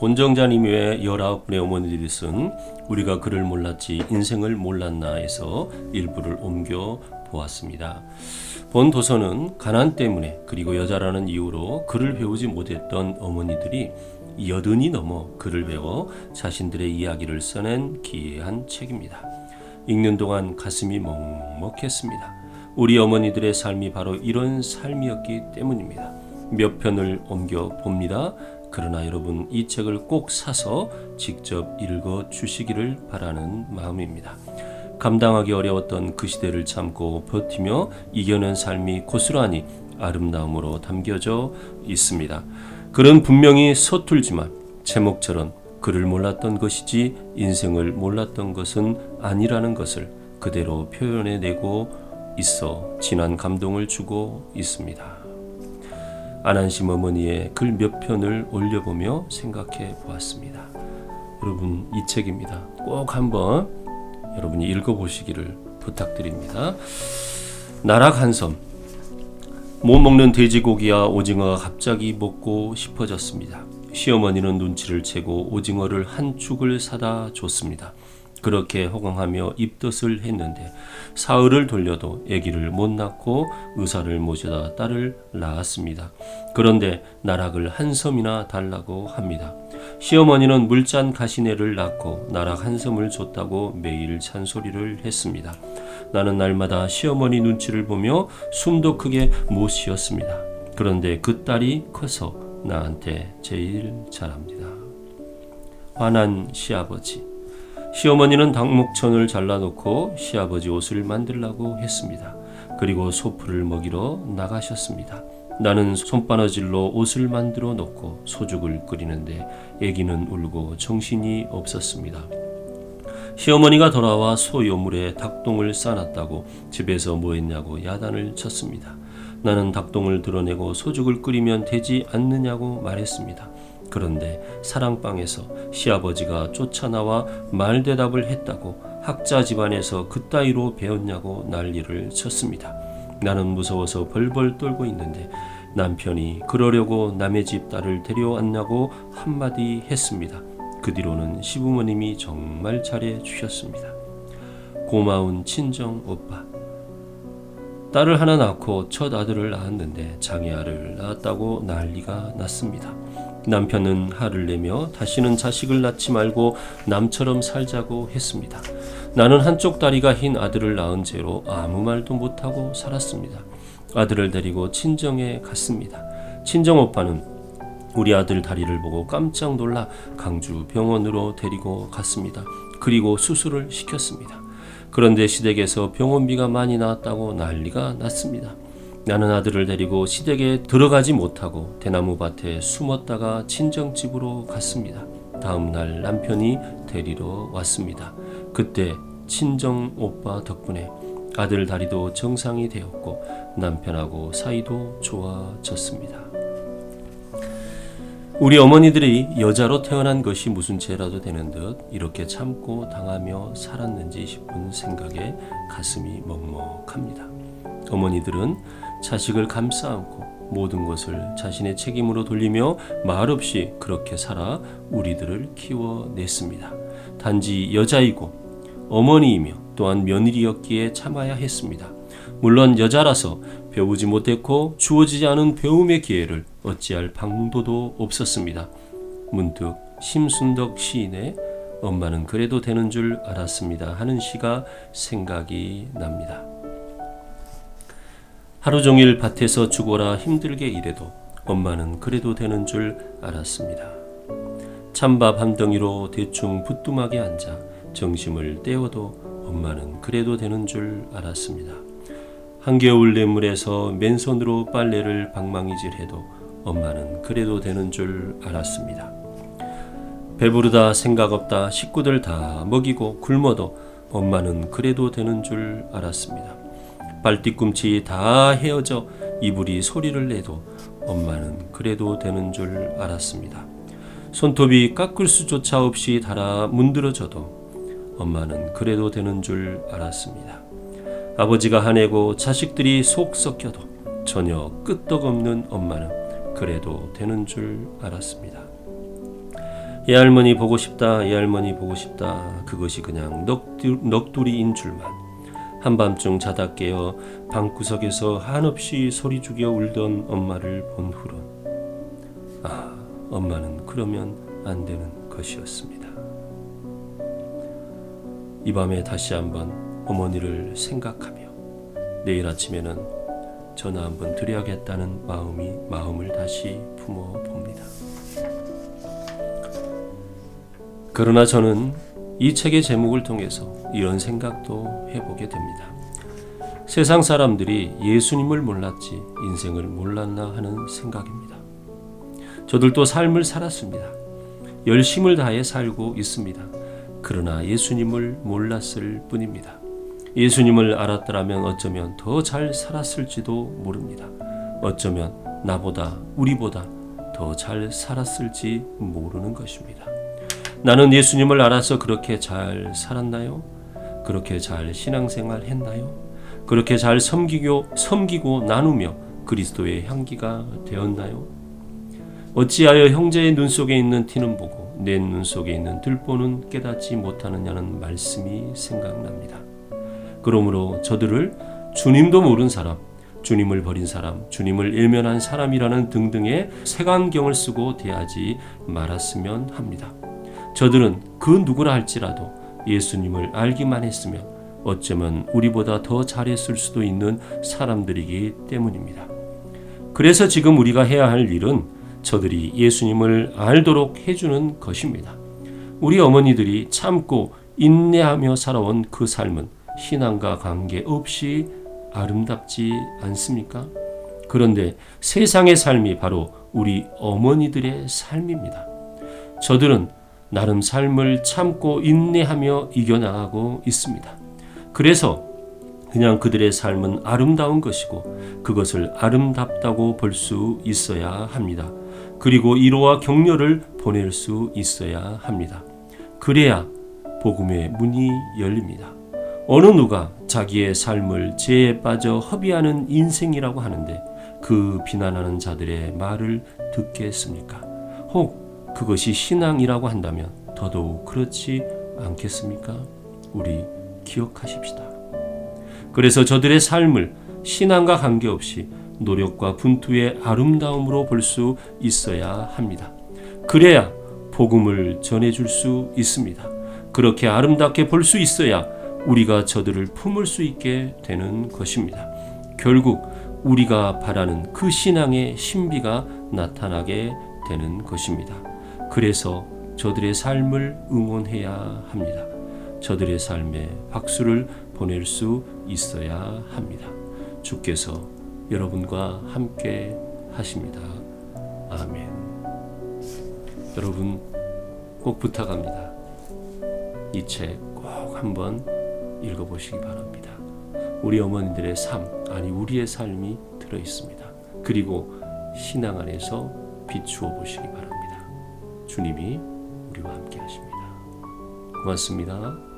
권정자님 외에 19분의 어머니들이 쓴 우리가 그를 몰랐지 인생을 몰랐나에서 일부를 옮겨 보았습니다. 본 도서는 가난 때문에 그리고 여자라는 이유로 글을 배우지 못했던 어머니들이 80이 넘어 글을 배워 자신들의 이야기를 써낸 기이한 책입니다. 읽는 동안 가슴이 먹먹했습니다. 우리 어머니들의 삶이 바로 이런 삶이었기 때문입니다. 몇 편을 옮겨 봅니다. 그러나 여러분 이 책을 꼭 사서 직접 읽어 주시기를 바라는 마음입니다. 감당하기 어려웠던 그 시대를 참고 버티며 이겨낸 삶이 고스란히 아름다움으로 담겨져 있습니다. 글은 분명히 서툴지만 제목처럼 그를 몰랐던 것이지 인생을 몰랐던 것은 아니라는 것을 그대로 표현해내고 있어 진한 감동을 주고 있습니다. 안한심 어머니의 글 몇 편을 올려보며 생각해 보았습니다. 여러분 이 책입니다. 꼭 한번 여러분이 읽어보시기를 부탁드립니다. 나락 한섬. 못 먹는 돼지고기와 오징어가 갑자기 먹고 싶어졌습니다. 시어머니는 눈치를 채고 오징어를 한 축을 사다 줬습니다. 그렇게 호강하며 입덧을 했는데 사흘을 돌려도 아기를 못 낳고 의사를 모셔다 딸을 낳았습니다. 그런데 나락을 한 섬이나 달라고 합니다. 시어머니는 물잔 가시네를 낳고 나락 한 섬을 줬다고 매일 잔소리를 했습니다. 나는 날마다 시어머니 눈치를 보며 숨도 크게 못 쉬었습니다. 그런데 그 딸이 커서 나한테 제일 잘합니다. 화난 시아버지. 시어머니는 닭목천을 잘라놓고 시아버지 옷을 만들라고 했습니다. 그리고 소풀을 먹이러 나가셨습니다. 나는 손바느질로 옷을 만들어 놓고 소죽을 끓이는데 아기는 울고 정신이 없었습니다. 시어머니가 돌아와 소요물에 닭똥을 싸놨다고 집에서 뭐 했냐고 야단을 쳤습니다. 나는 닭똥을 드러내고 소죽을 끓이면 되지 않느냐고 말했습니다. 그런데 사랑방에서 시아버지가 쫓아나와 말대답을 했다고 학자 집안에서 그따위로 배웠냐고 난리를 쳤습니다. 나는 무서워서 벌벌 떨고 있는데 남편이 그러려고 남의 집 딸을 데려왔냐고 한마디 했습니다. 그 뒤로는 시부모님이 정말 잘해 주셨습니다. 고마운 친정 오빠. 딸을 하나 낳고 첫 아들을 낳았는데 장애아를 낳았다고 난리가 났습니다. 남편은 화를 내며 다시는 자식을 낳지 말고 남처럼 살자고 했습니다. 나는 한쪽 다리가 흰 아들을 낳은 채로 아무 말도 못하고 살았습니다. 아들을 데리고 친정에 갔습니다. 친정 오빠는 우리 아들 다리를 보고 깜짝 놀라 강주 병원으로 데리고 갔습니다. 그리고 수술을 시켰습니다. 그런데 시댁에서 병원비가 많이 나왔다고 난리가 났습니다. 나는 아들을 데리고 시댁에 들어가지 못하고 대나무 밭에 숨었다가 친정집으로 갔습니다. 다음 날 남편이 데리러 왔습니다. 그때 친정 오빠 덕분에 아들 다리도 정상이 되었고 남편하고 사이도 좋아졌습니다. 우리 어머니들이 여자로 태어난 것이 무슨 죄라도 되는 듯 이렇게 참고 당하며 살았는지 싶은 생각에 가슴이 먹먹합니다. 어머니들은 자식을 감싸 안고 모든 것을 자신의 책임으로 돌리며 말없이 그렇게 살아 우리들을 키워냈습니다. 단지 여자이고 어머니이며 또한 며느리였기에 참아야 했습니다. 물론 여자라서 배우지 못했고 주어지지 않은 배움의 기회를 어찌할 방도도 없었습니다. 문득 심순덕 시인의 엄마는 그래도 되는 줄 알았습니다 하는 시가 생각이 납니다. 하루 종일 밭에서 죽어라 힘들게 일해도 엄마는 그래도 되는 줄 알았습니다. 찬밥 한 덩이로 대충 부뚜막에 앉아 정심을 떼어도 엄마는 그래도 되는 줄 알았습니다. 한겨울 냇물에서 맨손으로 빨래를 방망이질해도 엄마는 그래도 되는 줄 알았습니다. 배부르다 생각 없다 식구들 다 먹이고 굶어도 엄마는 그래도 되는 줄 알았습니다. 발뒤꿈치 다 헤어져 이불이 소리를 내도 엄마는 그래도 되는 줄 알았습니다. 손톱이 깎을 수조차 없이 닳아 문드러져도 엄마는 그래도 되는 줄 알았습니다. 아버지가 화내고 자식들이 속 썩혀도 전혀 끄떡없는 엄마는 그래도 되는 줄 알았습니다. 애할머니 보고 싶다, 애할머니 보고 싶다. 그것이 그냥 넋두리인 줄만. 한밤중 자다 깨어 방구석에서 한없이 소리 죽여 울던 엄마를 본 후론 엄마는 그러면 안 되는 것이었습니다. 이 밤에 다시 한번 어머니를 생각하며 내일 아침에는 전화 한번 드려야겠다는 마음을 다시 품어봅니다. 그러나 저는 이 책의 제목을 통해서 이런 생각도 해보게 됩니다. 세상 사람들이 예수님을 몰랐지 인생을 몰랐나 하는 생각입니다. 저들도 삶을 살았습니다. 열심을 다해 살고 있습니다. 그러나 예수님을 몰랐을 뿐입니다. 예수님을 알았더라면 어쩌면 더 잘 살았을지도 모릅니다. 어쩌면 나보다 우리보다 더 잘 살았을지 모르는 것입니다. 나는 예수님을 알아서 그렇게 잘 살았나요? 그렇게 잘 신앙생활 했나요? 그렇게 잘 섬기고 나누며 그리스도의 향기가 되었나요? 어찌하여 형제의 눈 속에 있는 티는 보고 내 눈 속에 있는 들보는 깨닫지 못하느냐는 말씀이 생각납니다. 그러므로 저들을 주님도 모른 사람, 주님을 버린 사람, 주님을 일면한 사람이라는 등등의 색안경을 쓰고 대하지 말았으면 합니다. 저들은 그 누구라 할지라도 예수님을 알기만 했으면 어쩌면 우리보다 더 잘했을 수도 있는 사람들이기 때문입니다. 그래서 지금 우리가 해야 할 일은 저들이 예수님을 알도록 해주는 것입니다. 우리 어머니들이 참고 인내하며 살아온 그 삶은 신앙과 관계없이 아름답지 않습니까? 그런데 세상의 삶이 바로 우리 어머니들의 삶입니다. 저들은 나름 삶을 참고 인내하며 이겨나가고 있습니다. 그래서 그냥 그들의 삶은 아름다운 것이고 그것을 아름답다고 볼 수 있어야 합니다. 그리고 위로와 격려를 보낼 수 있어야 합니다. 그래야 복음의 문이 열립니다. 어느 누가 자기의 삶을 죄에 빠져 허비하는 인생이라고 하는데 그 비난하는 자들의 말을 듣겠습니까? 혹 그것이 신앙이라고 한다면 더더욱 그렇지 않겠습니까? 우리 기억하십시다. 그래서 저들의 삶을 신앙과 관계없이 노력과 분투의 아름다움으로 볼 수 있어야 합니다. 그래야 복음을 전해줄 수 있습니다. 그렇게 아름답게 볼 수 있어야 우리가 저들을 품을 수 있게 되는 것입니다. 결국 우리가 바라는 그 신앙의 신비가 나타나게 되는 것입니다. 그래서 저들의 삶을 응원해야 합니다. 저들의 삶에 박수를 보낼 수 있어야 합니다. 주께서 여러분과 함께 하십니다. 아멘. 여러분 꼭 부탁합니다. 이 책 꼭 한번 읽어보시기 바랍니다. 우리 어머니들의 삶, 아니 우리의 삶이 들어있습니다. 그리고 신앙 안에서 비추어 보시기 바랍니다. 주님이 우리와 함께 하십니다. 고맙습니다.